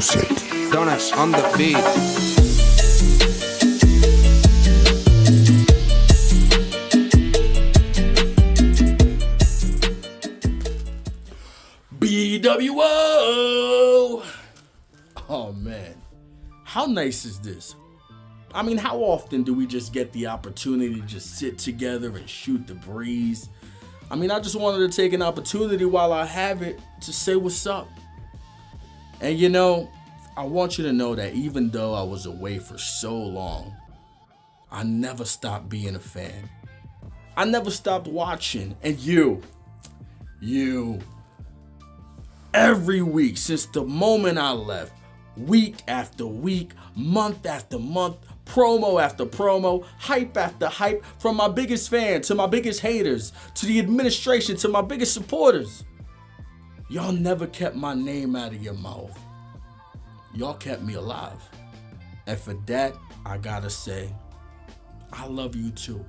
music. Donuts on the beat. bWo! Oh man, how nice is this? I mean, how often do we just get the opportunity to just sit together and shoot the breeze? I mean, I just wanted to take an opportunity while I have it to say what's up. And you know, I want you to know that even though I was away for so long, I never stopped being a fan. I never stopped watching. And you, every week since the moment I left, week after week, month after month, promo after promo, hype after hype, from my biggest fan to my biggest haters, to the administration, to my biggest supporters. Y'all never kept my name out of your mouth. Y'all kept me alive. And for that, I gotta say, I love you too.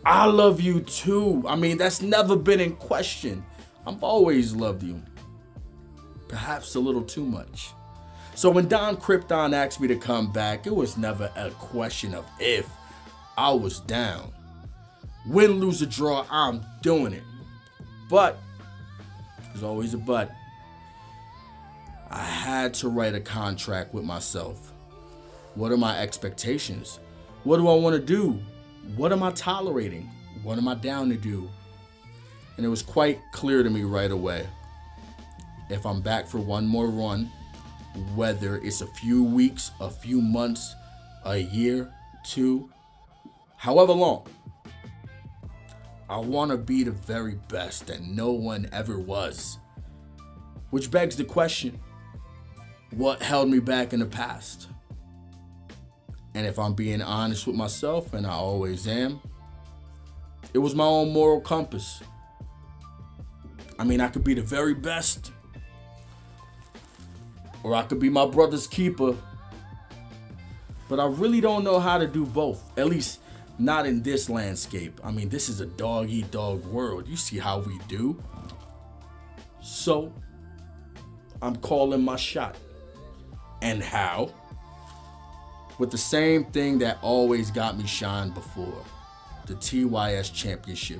I love you too. I mean, that's never been in question. I've always loved you. Perhaps a little too much. So when Don Krypton asked me to come back, it was never a question of if. I was down. Win, lose, or draw, I'm doing it. But, there's always a but, I had to write a contract with myself. What are my expectations? What do I want to do? What am I tolerating? What am I down to do? And it was quite clear to me right away. If I'm back for one more run, whether it's a few weeks, a few months, a year, two, however long, I want to be the very best that no one ever was. Which begs the question, what held me back in the past? And if I'm being honest with myself, and I always am, it was my own moral compass. I mean, I could be the very best, or I could be my brother's keeper. But I really don't know how to do both. At least not in this landscape. I mean, this is a dog-eat-dog world. You see how we do. So, I'm calling my shot. And how? With the same thing that always got me shine before. The TYS Championship.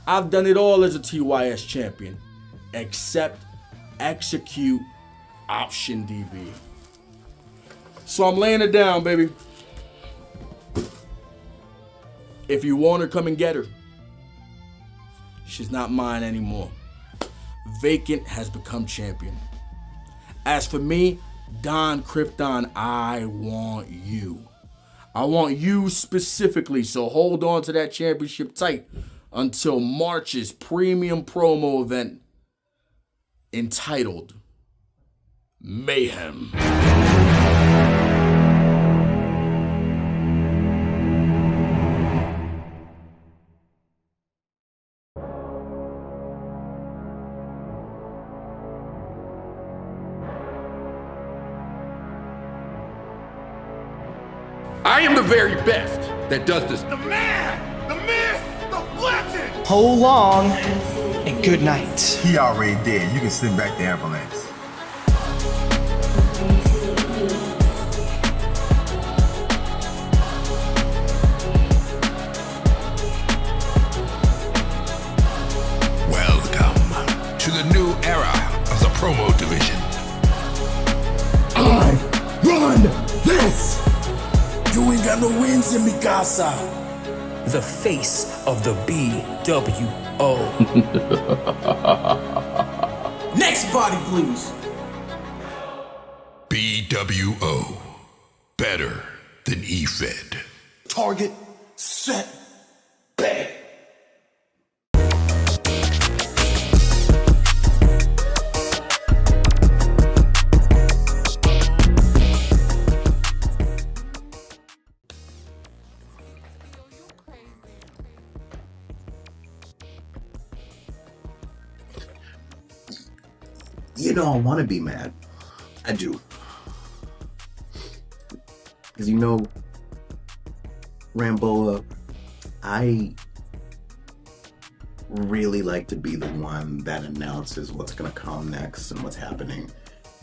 I've done it all as a TYS champion. Except execute option DB. So I'm laying it down, baby. If you want her, come and get her. She's not mine anymore. Vacant has become champion. As for me, Don Krypton, I want you. I want you specifically, so hold on to that championship tight until March's premium promo event entitled Mayhem. I am the very best that does this. The man, the myth, the legend. Hold long and good night. He already dead. You can send back the ambulance. Welcome to the new era of the promo division. I run this! You ain't got no wins in me, Casa. The face of the bWo. Next body, please. bWo. Better than Efed. Target, set, bang. You know, I want to be mad. I do. Because you know, Ramboa, I really like to be the one that announces what's going to come next and what's happening.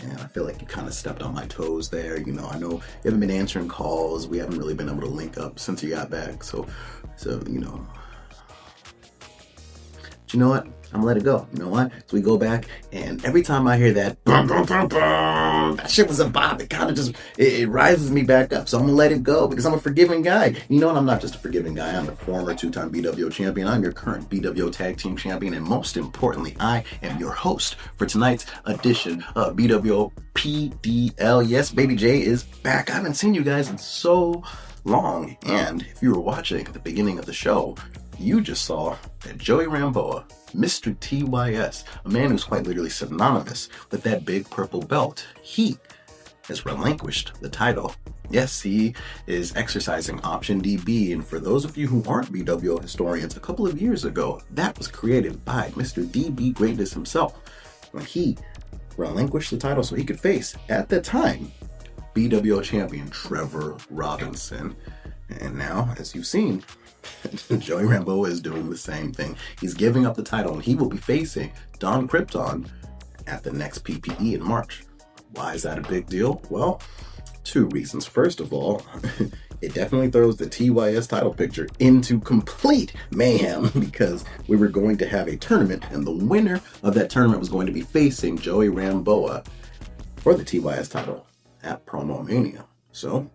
And I feel like you kind of stepped on my toes there. You know, I know you haven't been answering calls. We haven't really been able to link up since you got back. So you know. But you know what? I'm gonna let it go. You know what? So we go back, and every time I hear that, boom, boom, boom, boom, that shit was a bop. It kind of just, it rises me back up. So I'm gonna let it go because I'm a forgiving guy. You know what? I'm not just a forgiving guy. I'm a former 2-time bWo champion. I'm your current bWo tag team champion. And most importantly, I am your host for tonight's edition of bWo PDL. Yes, Baby J is back. I haven't seen you guys in so long. And if you were watching at the beginning of the show, you just saw that Joey Ramboa, Mr. TYS, a man who's quite literally synonymous with that big purple belt, he has relinquished the title. Yes, he is exercising Option DB, and for those of you who aren't bWo historians, a couple of years ago, that was created by Mr. DB Greatness himself, when he relinquished the title so he could face, at the time, bWo champion Trevor Robinson. And now, as you've seen, Joey Ramboa is doing the same thing. He's giving up the title, and he will be facing Don Krypton at the next PPE in March. Why is that a big deal? Well, 2 reasons. First of all, it definitely throws the TYS title picture into complete mayhem because we were going to have a tournament, and the winner of that tournament was going to be facing Joey Ramboa for the TYS title at PromoMania. So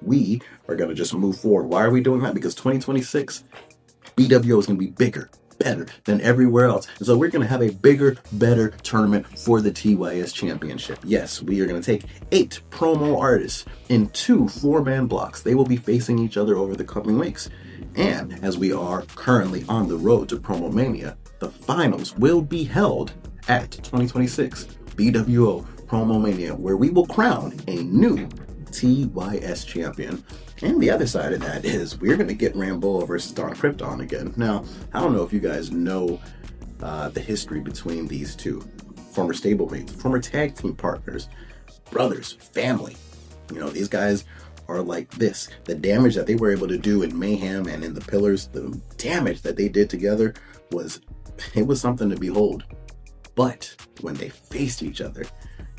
we are going to just move forward. Why are we doing that? Because 2026, bWo is going to be bigger, better than everywhere else. And so we're going to have a bigger, better tournament for the TYS championship. Yes, we are going to take 8 promo artists in 2 4-man blocks. They will be facing each other over the coming weeks. And as we are currently on the road to PromoMania, the finals will be held at 2026 bWo PromoMania, where we will crown a new TYS champion. And the other side of that is we're going to get Ramboa versus Don Krypton again. Now, I don't know if you guys know the history between these two. Former stablemates, former tag team partners, brothers, family. You know, these guys are like this. The damage that they were able to do in Mayhem and in the Pillars, the damage that they did together was something to behold. But when they faced each other,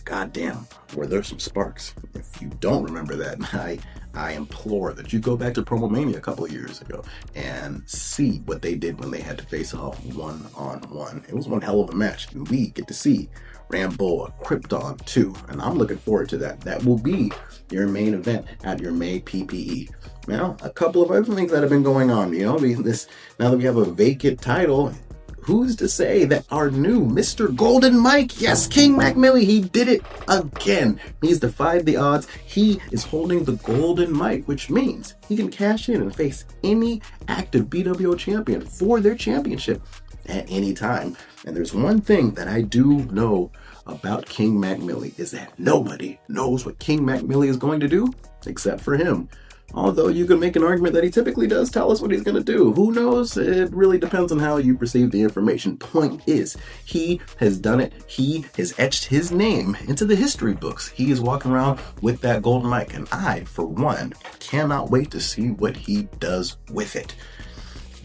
goddamn, were there some sparks. If you don't remember that, I implore that you go back to PromoMania a couple of years ago and see what they did when they had to face off one-on-one. It was one hell of a match. And we get to see Ramboa, Krypton 2, and I'm looking forward to that. That will be your main event at your May PPE. Now, a couple of other things that have been going on, you know, now that we have a vacant title, who's to say that our new Mr. Golden Mike, yes, King Mac Milli, he did it again. He's defied the odds. He is holding the Golden Mike, which means he can cash in and face any active bWo champion for their championship at any time. And there's one thing that I do know about King Mac Milli is that nobody knows what King Mac Milli is going to do except for him. Although you can make an argument that he typically does tell us what he's going to do. Who knows? It really depends on how you perceive the information. Point is, he has done it. He has etched his name into the history books. He is walking around with that golden mic, and I, for one, cannot wait to see what he does with it.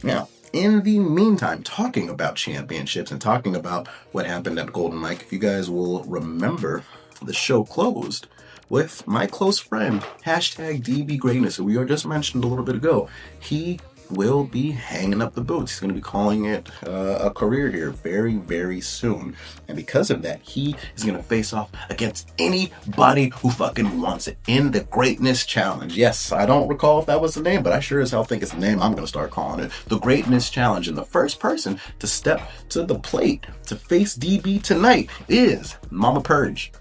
Now, in the meantime, talking about championships and talking about what happened at Golden Mike, if you guys will remember, the show closed with my close friend, #DB Greatness, who we just mentioned a little bit ago. He will be hanging up the boots. He's going to be calling it a career here very, very soon. And because of that, he is going to face off against anybody who fucking wants it in the Greatness Challenge. Yes, I don't recall if that was the name, but I sure as hell think it's the name. I'm going to start calling it the Greatness Challenge. And the first person to step to the plate to face DB tonight is Mama Purge,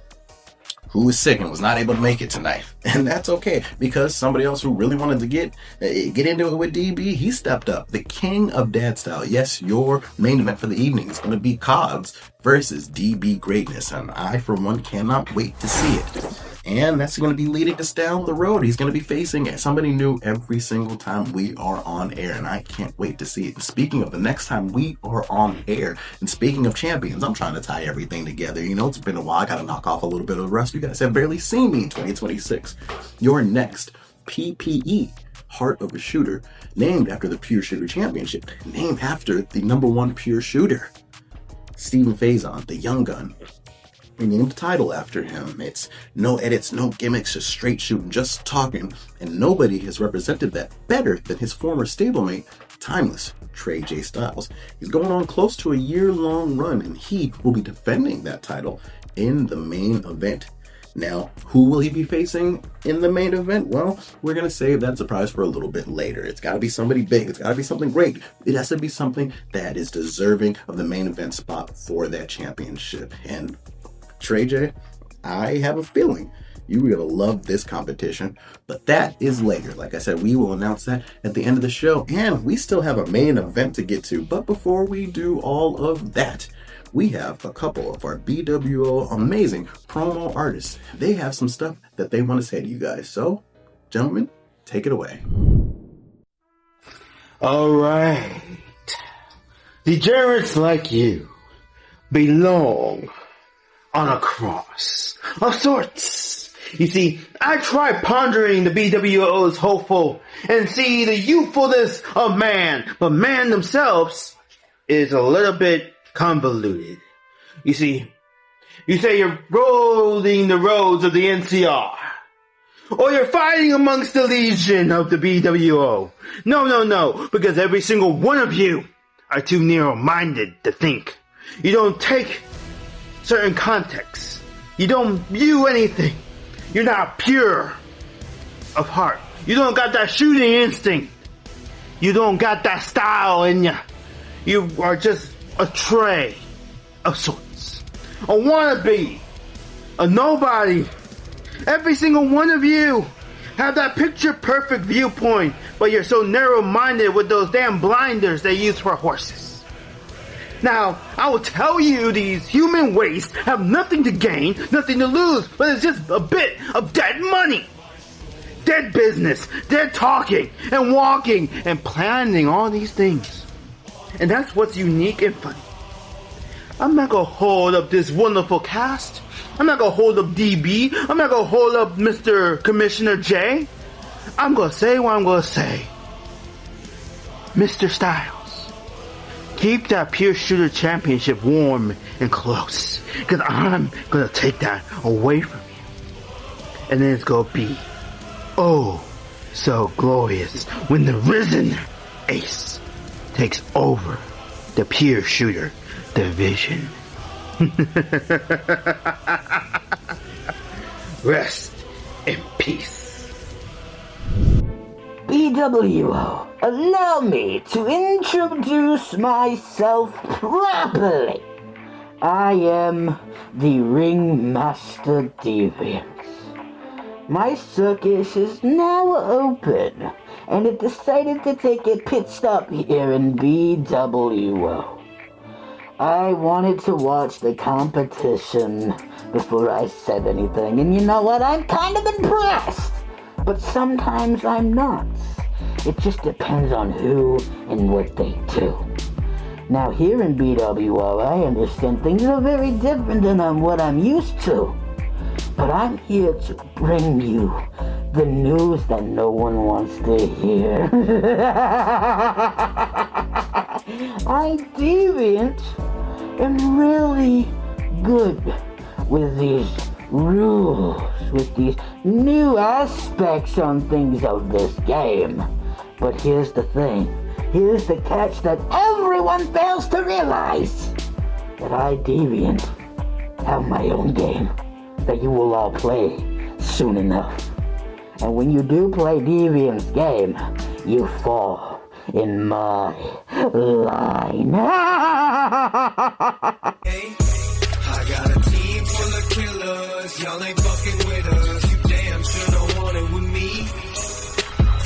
who is sick and was not able to make it tonight. And that's okay, because somebody else who really wanted to get into it with DB, he stepped up. The king of dad style. Yes, your main event for the evening is going to be Cogs versus DB Greatness. And I, for one, cannot wait to see it. And that's going to be leading us down the road. He's going to be facing somebody new every single time we are on air. And I can't wait to see it. And speaking of the next time we are on air, and speaking of champions, I'm trying to tie everything together. You know, it's been a while. I got to knock off a little bit of the rust. You guys have barely seen me in 2026. Your next PPE, Heart of a Shooter, named after the Pure Shooter Championship, named after the #1 pure shooter, Stephen Faison, the young gun. We named the title after him. It's no edits, no gimmicks, just straight shooting, just talking. And nobody has represented that better than his former stablemate, Timeless, Trey J. Styles. He's going on close to a year-long run, and he will be defending that title in the main event. Now, who will he be facing in the main event? Well, we're going to save that surprise for a little bit later. It's got to be somebody big. It's got to be something great. It has to be something that is deserving of the main event spot for that championship. And Trey J, I have a feeling you're going to love this competition, but that is later. Like I said, we will announce that at the end of the show, and we still have a main event to get to. But before we do all of that, we have a couple of our bWo amazing promo artists. They have some stuff that they want to say to you guys. So, gentlemen, take it away. All right. Degenerates like you belong on a cross of sorts. You see, I try pondering the bWo's hopeful and see the youthfulness of man, but man themselves is a little bit convoluted. You see, you say you're rolling the roads of the NCR, or you're fighting amongst the legion of the bWo. No, because every single one of you are too narrow-minded to think. You don't take certain contexts. You don't view anything. You're not pure of heart. You don't got that shooting instinct. You don't got that style in ya. You are just a Trey of sorts. A wannabe. A nobody. Every single one of you have that picture perfect viewpoint, but you're so narrow-minded with those damn blinders they use for horses. Now, I will tell you these human wastes have nothing to gain, nothing to lose, but it's just a bit of dead money. Dead business, dead talking, and walking, and planning all these things. And that's what's unique and funny. I'm not gonna hold up this wonderful cast. I'm not gonna hold up DB. I'm not gonna hold up Mr. Commissioner J. I'm gonna say what I'm gonna say. Mr. Styles, keep that pure shooter championship warm and close, because I'm gonna take that away from you. And then it's gonna be oh so glorious when the risen ace takes over the pure shooter division. Rest in peace. bWo, allow me to introduce myself properly. I am the Ringmaster Deviant. My circus is now open, and it decided to take a pit stop here in bWo. I wanted to watch the competition before I said anything, and you know what? I'm kind of impressed, but sometimes I'm not. It just depends on who and what they do. Now here in bWo, I understand things are very different than what I'm used to. But I'm here to bring you the news that no one wants to hear. I Deviant am really good with these rules, with these new aspects on things of this game. But here's the thing. Here's the catch that everyone fails to realize. That I Deviant have my own game that you will all play soon enough. And when you do play Deviant's game, you fall in my line. Hey, I got a team full of killers. Y'all ain't fucking with us. You damn sure don't want it with me.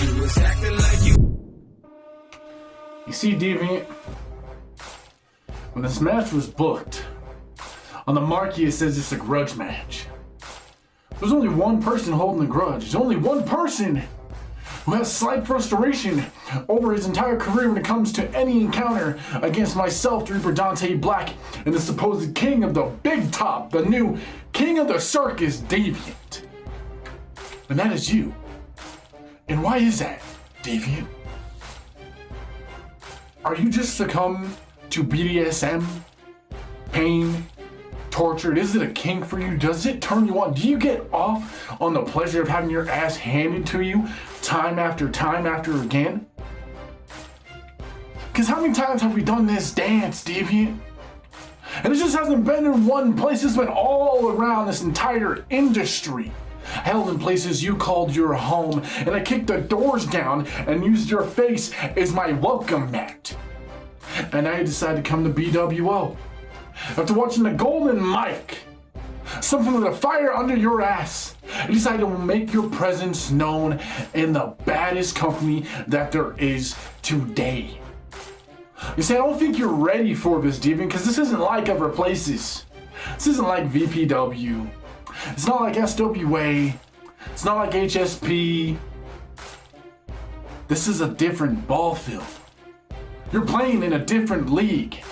You was acting like you. You see, Deviant, when this match was booked, on the marquee it says it's a grudge match. There's only one person holding the grudge. There's only one person who has slight frustration over his entire career when it comes to any encounter against myself, the Reaper Dante Blank, and the supposed king of the big top, the new king of the circus, Deviant. And that is you. And why is that, Deviant? Are you just succumb to BDSM, pain, tortured? Is it a kink for you? Does it turn you on? Do you get off on the pleasure of having your ass handed to you time after again? Because how many times have we done this dance, Deviant? And it just hasn't been in one place, it's been all around this entire industry. Held in places you called your home, and I kicked the doors down and used your face as my welcome mat. And I decided to come to bWo. After watching the Golden Mic, something with a fire under your ass, I decided to make your presence known in the baddest company that there is today. You see, I don't think you're ready for this, Deviant, because this isn't like other places. This isn't like VPW. It's not like SWA. It's not like HSP. This is a different ball field. You're playing in a different league.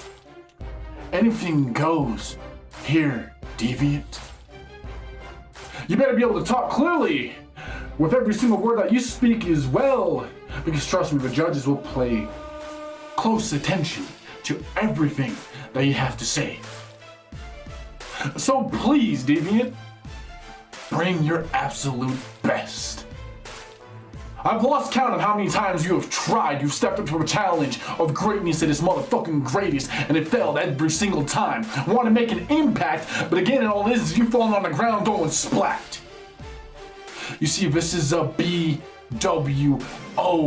Anything goes here, Deviant. You better be able to talk clearly with every single word that you speak as well, because trust me, the judges will pay close attention to everything that you have to say. So please, Deviant, bring your absolute best. I've lost count of how many times you have tried. You've stepped up to a challenge of greatness that is motherfucking greatest, and it failed every single time. Want to make an impact, but again, in all this is you falling on the ground going splat. You see, this is a bWo.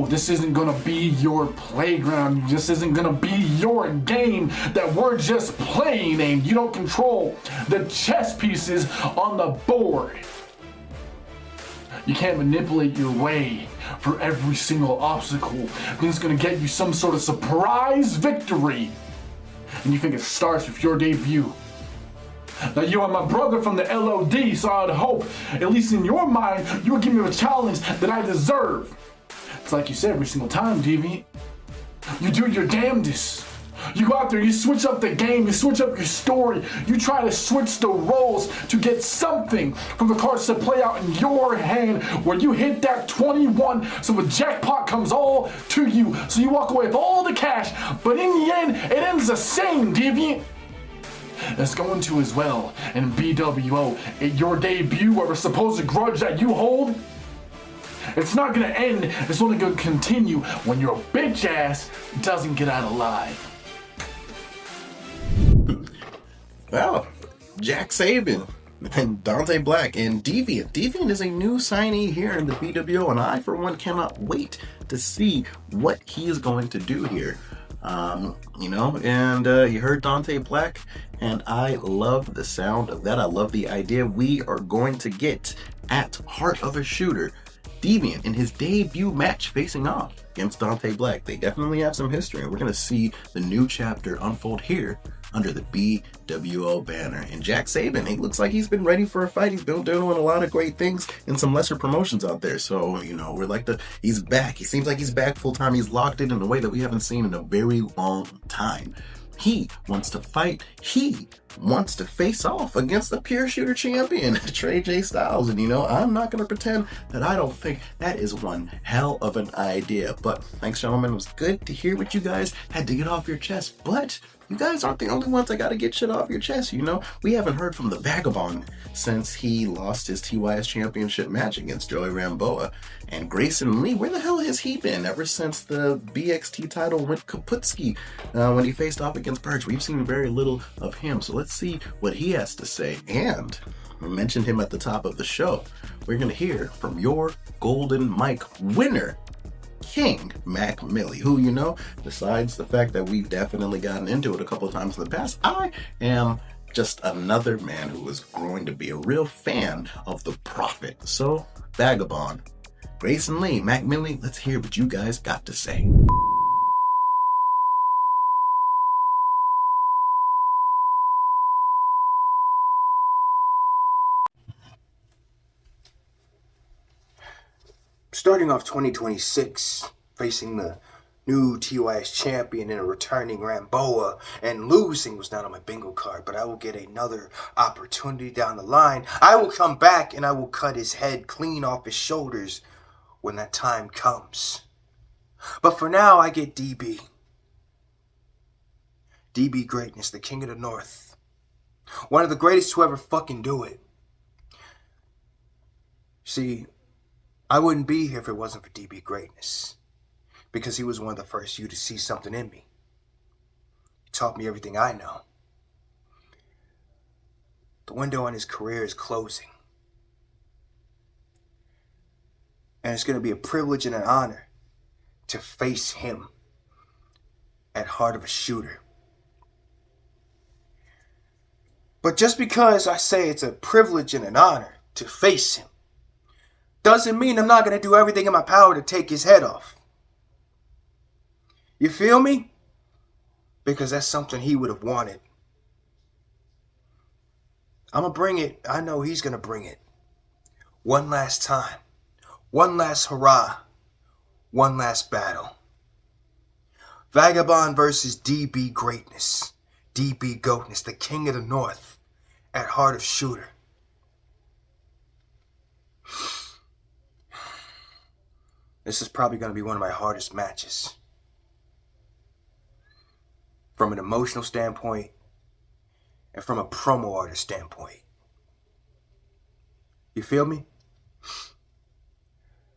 This isn't gonna be your playground. This isn't gonna be your game that we're just playing, and you don't control the chess pieces on the board. You can't manipulate your way for every single obstacle. It's gonna get you some sort of surprise victory. And you think it starts with your debut. Now, you are my brother from the LOD, so I'd hope, at least in your mind, you would give me a challenge that I deserve. It's like you said every single time, Deviant. You do your damnedest. You go out there, you switch up the game, you switch up your story, you try to switch the roles to get something from the cards to play out in your hand, where you hit that 21, so the jackpot comes all to you, so you walk away with all the cash, but in the end, it ends the same, Deviant. It's going to as well in bWo. At your debut, or a supposed grudge that you hold, it's not gonna end, it's only gonna continue when your bitch ass doesn't get out alive. Well, Jack Saban and Dante Blank and Deviant. Deviant is a new signee here in the bWo, and I, for one, cannot wait to see what he is going to do here. You heard Dante Blank, and I love the sound of that. I love the idea we are going to get at Heart of a Shooter Deviant in his debut match facing off against Dante Blank. They definitely have some history, and we're going to see the new chapter unfold here under the bWo banner. And Jack Saban, he looks like he's been ready for a fight. He's been doing a lot of great things in some lesser promotions out there. So, he's back. He seems like he's back full time. He's locked in a way that we haven't seen in a very long time. He wants to fight. He wants to face off against the pure shooter champion, Trey J. Styles. And I'm not going to pretend that I don't think that is one hell of an idea. But thanks, gentlemen. It was good to hear what you guys had to get off your chest. But you guys aren't the only ones that got to get shit off your chest. We haven't heard from the Vagabond since he lost his TYS championship match against Joey Ramboa. And Grayson Li, where the hell has he been ever since the BXT title went kaputski when he faced off against Burge? We've seen very little of him, so let's see what he has to say. And we mentioned him at the top of the show. We're going to hear from your Golden Mic winner, King Mac Milli, who, besides the fact that we've definitely gotten into it a couple of times in the past, I am just another man who is growing to be a real fan of the Prophet. So, Vagabond, Grayson Li, Mac Milli, let's hear what you guys got to say. Starting off 2026, facing the new TYS champion and a returning Ramboa, and losing was not on my bingo card, but I will get another opportunity down the line. I will come back and I will cut his head clean off his shoulders when that time comes. But for now, I get DB. DB Greatness, the King of the North. One of the greatest to ever fucking do it. See, I wouldn't be here if it wasn't for DB Greatness. Because he was one of the first you to see something in me. He taught me everything I know. The window on his career is closing. And it's going to be a privilege and an honor to face him at Heart of a Shooter. But just because I say it's a privilege and an honor to face him, doesn't mean I'm not going to do everything in my power to take his head off. You feel me? Because that's something he would have wanted. I'm going to bring it. I know he's going to bring it. One last time. One last hurrah. One last battle. Vagabond versus DB Greatness. DB Goatness, the King of the North, at Heart of Shooter. This is probably going to be one of my hardest matches. From an emotional standpoint, and from a promo artist standpoint. You feel me?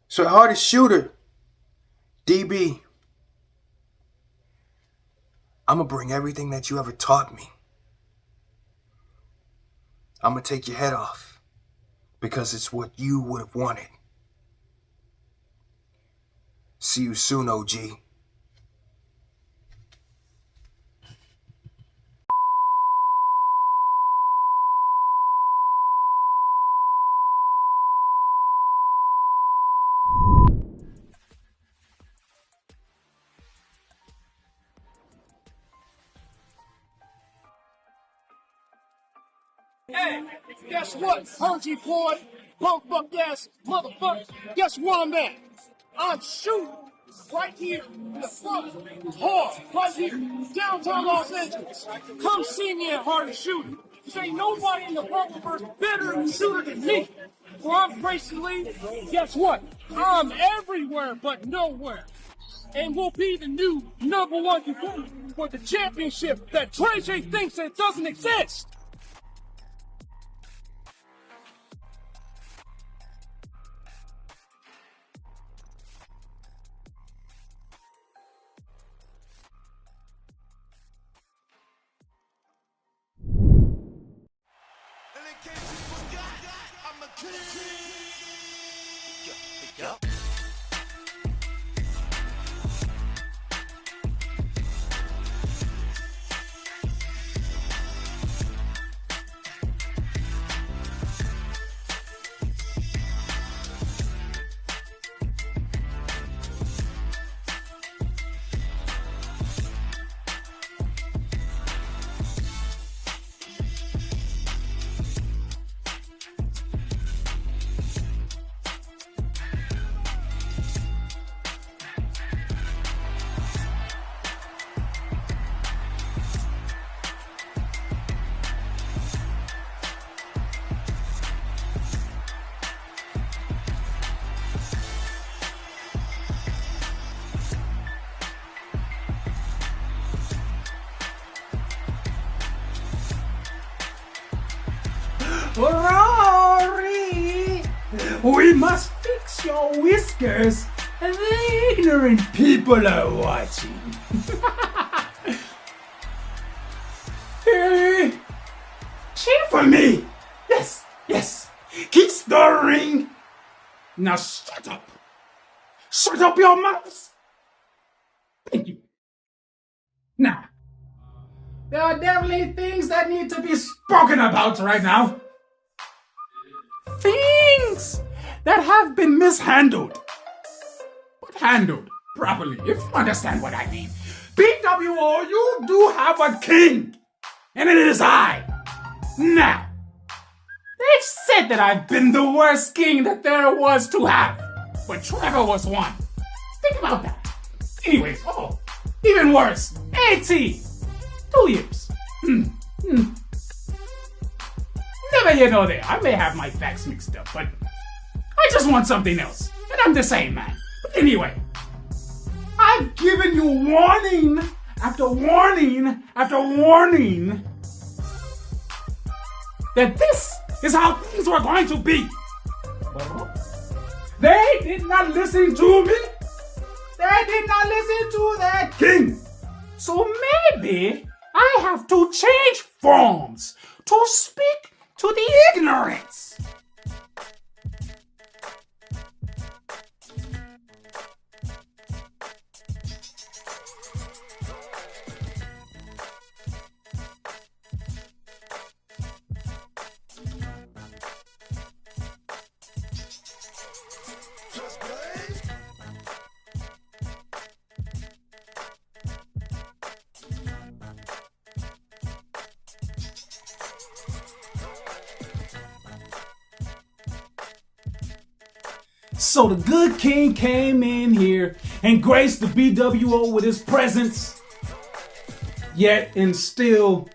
So at Heart of Shooter, DB, I'm going to bring everything that you ever taught me. I'm going to take your head off because it's what you would have wanted. See you soon, OG. Hey, guess what? Heard you, boy. Punk fuck ass motherfucker. Guess where I'm at? I'm shooting right here in the front hall, right here, downtown Los Angeles. Come see me at Heart of Shooting. There ain't nobody in the Promoverse better of a shooter than me. Well, I'm Grayson Li. Guess what? I'm everywhere but nowhere. And we'll be the new #1 contender for the championship that Trey J thinks that doesn't exist. Rory! We must fix your whiskers. The ignorant people are watching. Hey, cheer for me! Yes, yes. Kiss the ring. Now shut up. Shut up your mouths. Thank you. Now, there are definitely things that need to be spoken about right now. Things that have been mishandled. But handled properly, if you understand what I mean. bWo, you do have a king. And it is I. Now, they've said that I've been the worst king that there was to have. But Trevor was one. Think about that. Anyways, even worse. 18. 2 years. Never you know there. I may have my facts mixed up, but I just want something else. And I'm the same man. But anyway, I've given you warning after warning after warning. that this is how things were going to be. They did not listen to me. They did not listen to their king. So maybe I have to change forms to speak to the ignorance. So the good king came in here and graced the bWo with his presence. Yet and still,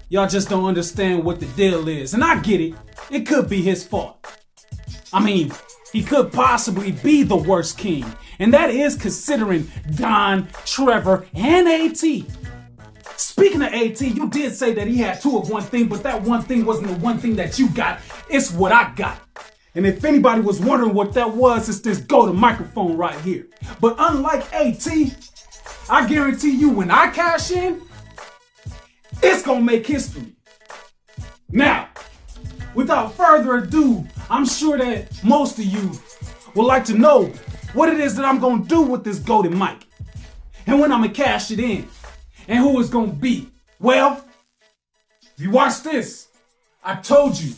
y'all just don't understand what the deal is. And I get it. It could be his fault. I mean, he could possibly be the worst king. And that is considering Don, Trevor, and AT. Speaking of AT, you did say that he had two of one thing, but that one thing wasn't the one thing that you got. It's what I got. And if anybody was wondering what that was, it's this golden microphone right here. But unlike AT, I guarantee you when I cash in, it's gonna make history. Now, without further ado, I'm sure that most of you would like to know what it is that I'm gonna do with this golden mic. And when I'm gonna cash it in. And who it's gonna be. Well, if you watch this, I told you.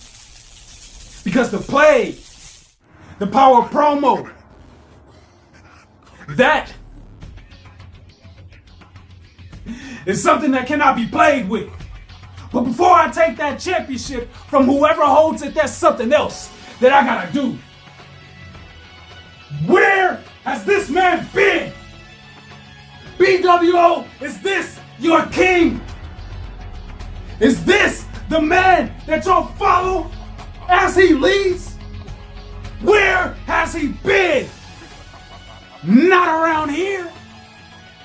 Because the play, the power of promo, that is something that cannot be played with. But before I take that championship from whoever holds it, there's something else that I gotta do. Where has this man been? bWo, is this your king? Is this the man that y'all follow as he leads? Where has he been? Not around here.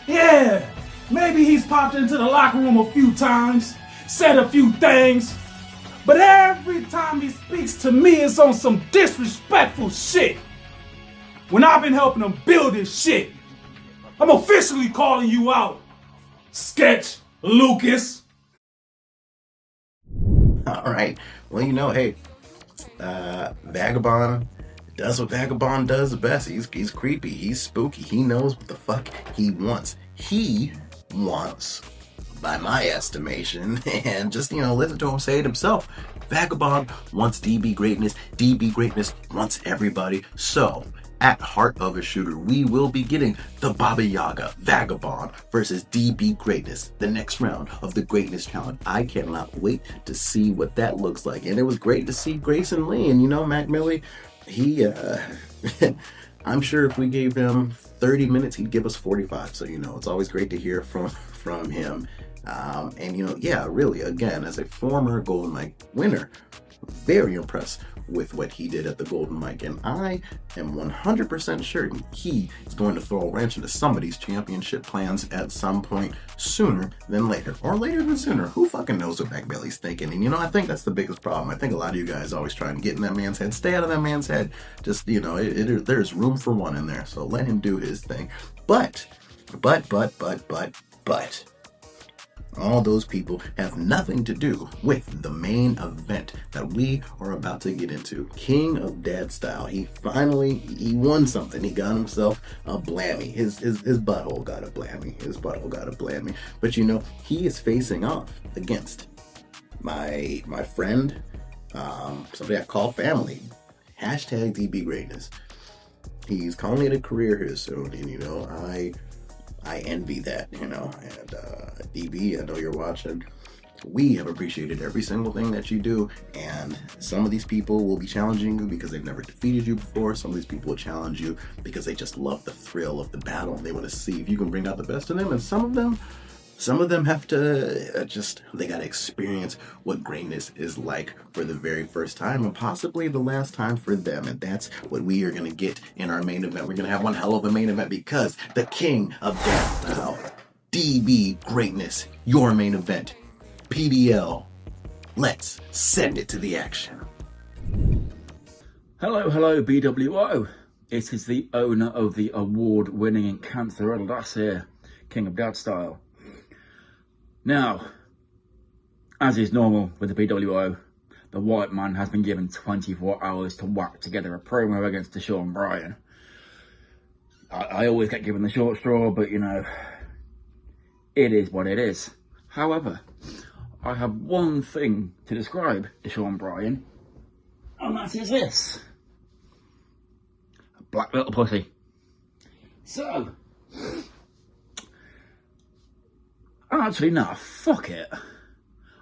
Yeah, maybe he's popped into the locker room a few times, said a few things, but every time he speaks to me, it's on some disrespectful shit. When I've been helping him build his shit, I'm officially calling you out, Sketch Lucas. All right. Well, you know, hey, Vagabond does what Vagabond does best. He's creepy. He's spooky. He knows what the fuck he wants. He wants, by my estimation, and just, you know, listen to him say it himself, Vagabond wants DB greatness. DB greatness wants everybody. So, at Heart of a Shooter, we will be getting the Baba Yaga Vagabond versus DB Greatness, the next round of the Greatness Challenge. I cannot wait to see what that looks like. And it was great to see Grayson Li. And you know, Mac Milli, he, I'm sure if we gave him 30 minutes, he'd give us 45. So, you know, it's always great to hear from him. And, you know, yeah, really, again, as a former Golden Mic winner, very impressed with what he did at the Golden Mic, and I am 100% certain he is going to throw a wrench into somebody's championship plans at some point sooner than later, or later than sooner. Who fucking knows what Mac Milli's thinking? And you know, I think that's the biggest problem. I think a lot of you guys always try and get in that man's head. Stay out of that man's head. Just, you know, there's room for one in there, so let him do his thing. But all those people have nothing to do with the main event that we are about to get into. King of Dad Style. He won something. He got himself a blammy. His butthole got a blammy. His butthole got a blammy. But you know, he is facing off against my friend, somebody I call family. Hashtag DB Greatness. He's calling it a career here soon, and you know, I envy that, you know, and DB, I know you're watching. We have appreciated every single thing that you do, and some of these people will be challenging you because they've never defeated you before. Some of these people will challenge you because they just love the thrill of the battle. They want to see if you can bring out the best in them, and some of them have to they got to experience what greatness is like for the very first time, and possibly the last time for them. And that's what we are going to get in our main event. We're going to have one hell of a main event because the King of Death Style, DB Greatness, your main event, PDL, Let's send it to the action. Hello, bWo. It is the owner of the award-winning Cancer Riddled Ass here, King of Dad Style. Now, as is normal with the bWo, the white man has been given 24 hours to whack together a promo against Deshaun Bryan. I always get given the short straw, but you know, it is what it is. However, I have one thing to describe Deshaun Bryan, and that is this. A black little pussy. So, actually, nah, fuck it.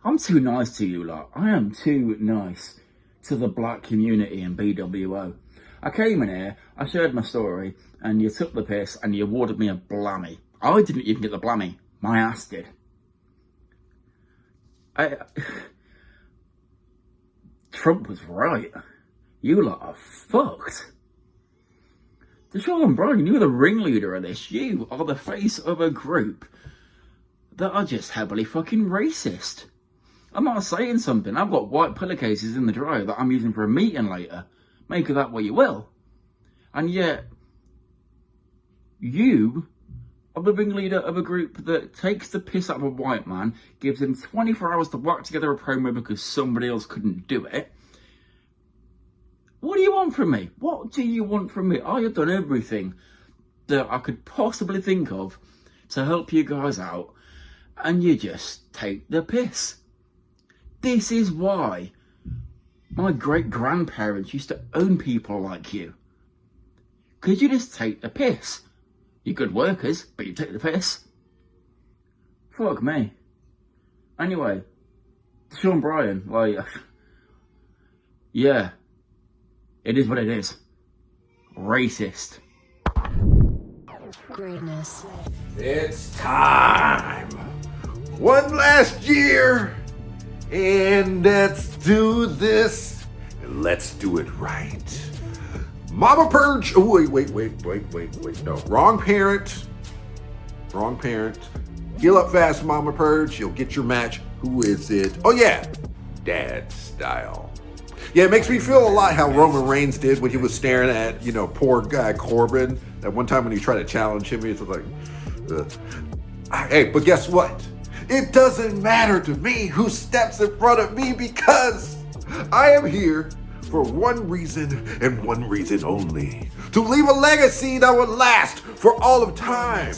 I'm too nice to you lot. I am too nice to the black community in bWo. I came in here, I shared my story, and you took the piss and you awarded me a blammy. I didn't even get the blammy. My ass did. Trump was right. You lot are fucked. Deshaun Bryan, you're the ringleader of this. You are the face of a group that are just heavily fucking racist. I'm not saying something. I've got white pillowcases in the dryer that I'm using for a meeting later. Make of that what you will. And yet, you are the ringleader of a group that takes the piss out of a white man, gives him 24 hours to work together a promo because somebody else couldn't do it. What do you want from me? What do you want from me? I have done everything that I could possibly think of to help you guys out, and you just take the piss. This is why my great-grandparents used to own people like you. Because you just take the piss. You're good workers, but you take the piss. Fuck me. Anyway, Deshaun Bryan, like, yeah, it is what it is. Racist. Greatness. It's time. One last year. And let's do this. And let's do it right. Mama Purge. Oh, wait. No, wrong parent. Heal up fast, Mama Purge. You'll get your match. Who is it? Oh, yeah. Dad Style. Yeah, it makes me feel a lot how Roman Reigns did when he was staring at, poor guy Corbin. That one time when he tried to challenge him, he was like, Hey, but guess what? It doesn't matter to me who steps in front of me because I am here for one reason and one reason only. To leave a legacy that would last for all of time.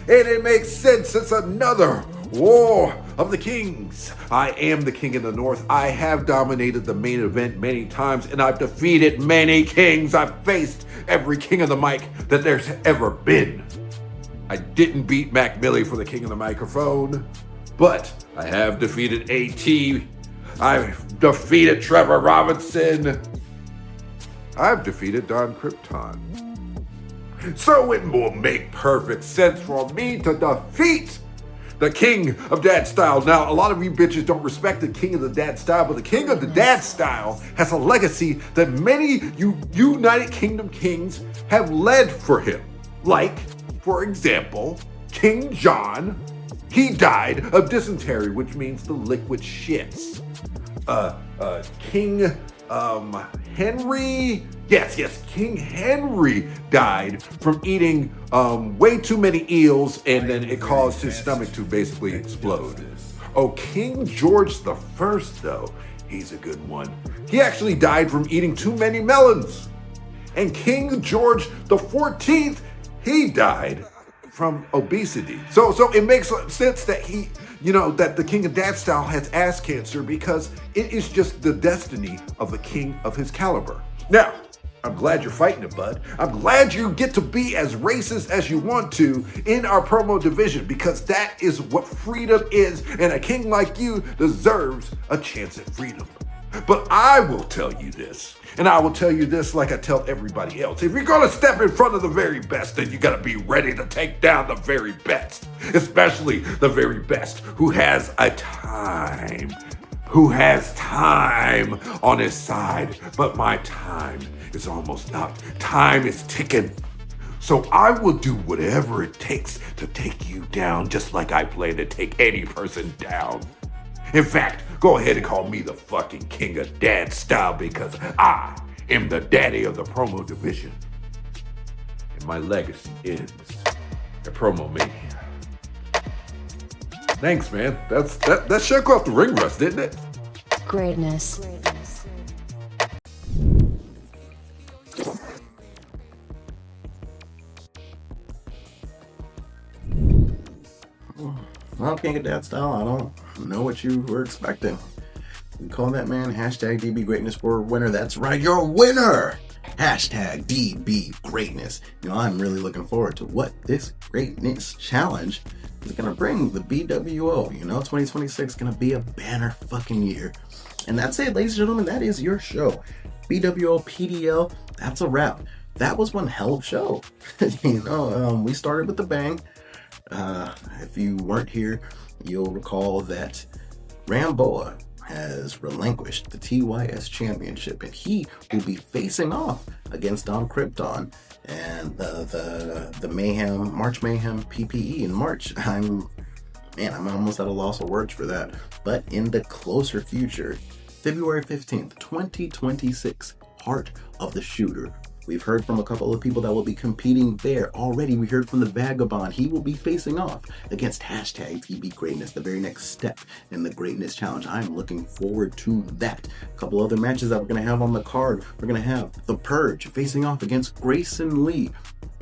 And it makes sense. It's another War of the Kings. I am the king in the north. I have dominated the main event many times and I've defeated many kings. I've faced every king of the mic that there's ever been. I didn't beat Mac Milli for the king of the microphone, but I have defeated AT. I've defeated Trevor Robinson. I've defeated Don Krypton. So it will make perfect sense for me to defeat the king of Dad Style. Now, a lot of you bitches don't respect the king of the Dad Style, but the king of the Dad Style has a legacy that many United Kingdom kings have led for him. Like, for example, King John. He died of dysentery, which means the liquid shits. King Henry. Yes, King Henry died from eating way too many eels, and then it caused his stomach to basically explode. Oh, King George the First, though, he's a good one. He actually died from eating too many melons. And King George the 14th, he died from obesity. So it makes sense that that the king of Dad Style has ass cancer because it is just the destiny of a king of his caliber. Now, I'm glad you're fighting it, bud. I'm glad you get to be as racist as you want to in our promo division because that is what freedom is, and a king like you deserves a chance at freedom. But I will tell you this, and I will tell you this like I tell everybody else. If you're gonna step in front of the very best, then you gotta be ready to take down the very best, especially the very best who has time on his side. But my time is almost up. Time is ticking. So I will do whatever it takes to take you down, just like I plan to take any person down. In fact, go ahead and call me the fucking king of dad style because I am the daddy of the promo division. And my legacy ends at PromoMania. Thanks, man. That shook off the ring rust, didn't it? Greatness. Well, King of Dad Style, I don't know what you were expecting. We call that man hashtag DB Greatness for a winner. That's right, you're a winner! Hashtag DB Greatness. You know, I'm really looking forward to what this Greatness Challenge is going to bring the bWo. You know, 2026 is going to be a banner fucking year. And that's it, ladies and gentlemen. That is your show. bWo PDL, that's a wrap. That was one hell of a show. You know, we started with the bang. If you weren't here, you'll recall that Ramboa has relinquished the TYS Championship, and he will be facing off against Dom Krypton and the Mayhem, March Mayhem PPE in March. I'm almost at a loss of words for that. But in the closer future, February 15th, 2026, Heart of the Shooter. We've heard from a couple of people that will be competing there already. We heard from the Vagabond. He will be facing off against hashtag DB Greatness, the very next step in the Greatness Challenge. I'm looking forward to that. A couple other matches that we're going to have on the card. We're going to have The Purge facing off against Grayson Li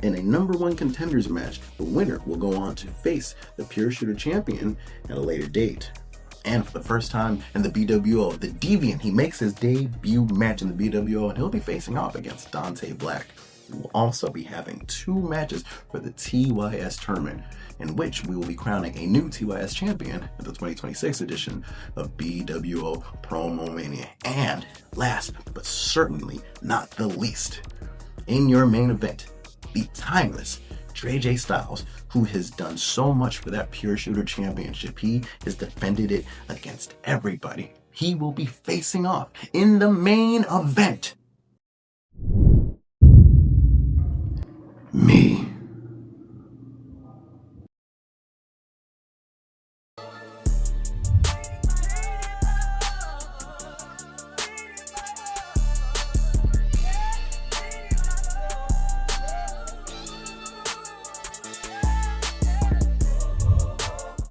in a #1 contenders match. The winner will go on to face the Pure Shooter champion at a later date. And for the first time in the bWo, the Deviant, he makes his debut match in the bWo, and he'll be facing off against Dante Blank. We will also be having 2 matches for the TYS tournament, in which we will be crowning a new TYS champion at the 2026 edition of bWo PromoMania. And last, but certainly not the least, in your main event, the timeless Dre J Styles, who has done so much for that Pure Shooter Championship. He has defended it against everybody. He will be facing off in the main event. Me.